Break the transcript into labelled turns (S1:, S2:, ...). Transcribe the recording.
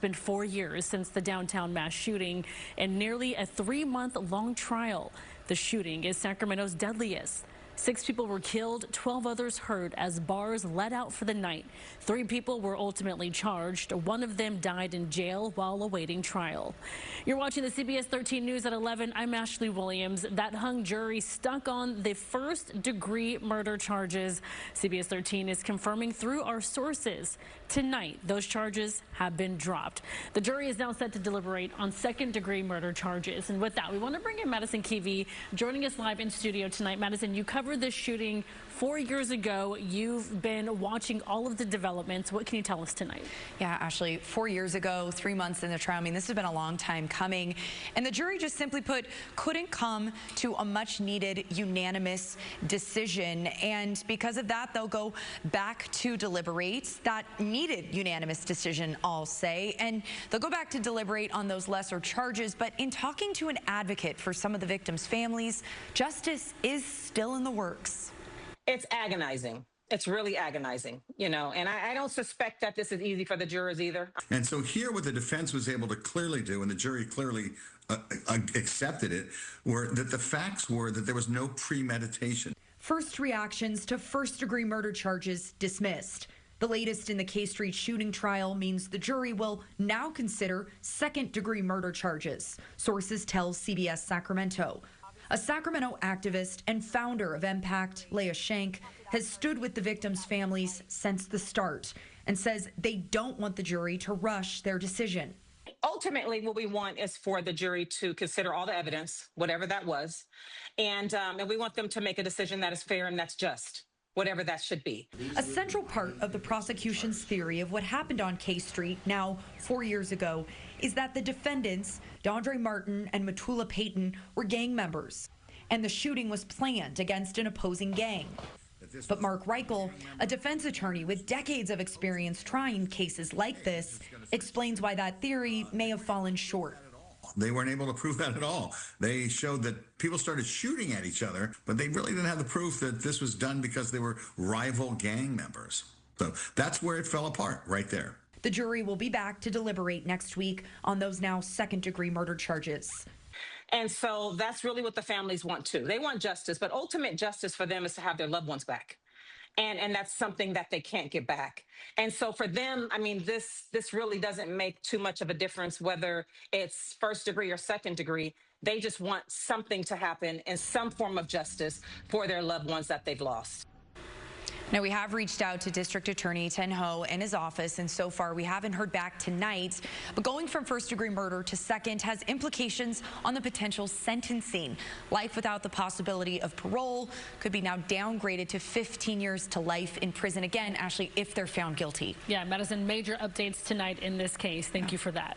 S1: Been 4 years since the downtown mass shooting and nearly a 3-month-long trial. The shooting is Sacramento's deadliest. 6 people were killed, 12 others hurt as bars let out for the night. 3 people were ultimately charged. 1 of them died in jail while awaiting trial. You're watching the CBS 13 News at 11. I'm Ashley Williams. That hung jury stuck on the first-degree murder charges. CBS 13 is confirming through our sources. Tonight, those charges have been dropped. The jury is now set to deliberate on second-degree murder charges. And with that, we want to bring in Madison Keevee, joining us live in studio tonight. Madison, you covered this shooting 4 years ago. You've been watching all of the developments. What can you tell us tonight?
S2: Yeah, Ashley, 4 years ago, 3 months in the trial. I mean, this has been a long time coming. And the jury just simply put couldn't come to a much needed unanimous decision. And because of that, they'll go back to deliberate that needed unanimous decision, I'll say. And they'll go back to deliberate on those lesser charges. But in talking to an advocate for some of the victims' families, justice is still in the works.
S3: It's agonizing. It's really agonizing, you know, and I don't suspect that this is easy for the jurors either.
S4: And so here what the defense was able to clearly do, and the jury clearly accepted it, were that the facts were that there was no premeditation.
S2: First reactions to first-degree murder charges dismissed. The latest in the K Street shooting trial means the jury will now consider second-degree murder charges. Sources tell CBS Sacramento. A Sacramento activist and founder of Impact, Leah Shank, has stood with the victims' families since the start and says they don't want the jury to rush their decision.
S3: Ultimately, what we want is for the jury to consider all the evidence, whatever that was, and we want them to make a decision that is fair and that's just, whatever that should be.
S2: A central part of the prosecution's theory of what happened on K Street now 4 years ago is that the defendants, Dondre Martin and Matula Payton, were gang members, and the shooting was planned against an opposing gang. But Mark Reichel, a defense attorney with decades of experience trying cases like this, explains why that theory may have fallen short.
S4: They weren't able to prove that at all. They showed that people started shooting at each other, but they really didn't have the proof that this was done because they were rival gang members. So that's where it fell apart, right there.
S2: The jury will be back to deliberate next week on those now second-degree murder charges.
S3: And so that's really what the families want too. They want justice, but ultimate justice for them is to have their loved ones back. And that's something that they can't get back. And so for them, I mean, this really doesn't make too much of a difference whether it's first degree or second degree. They just want something to happen in some form of justice for their loved ones that they've lost.
S2: Now, we have reached out to District Attorney Ten Ho and his office, and so far we haven't heard back tonight. But going from first-degree murder to second has implications on the potential sentencing. Life without the possibility of parole could be now downgraded to 15 years to life in prison again, Ashley, if they're found guilty.
S1: Yeah, Madison, major updates tonight in this case. Thank you for that.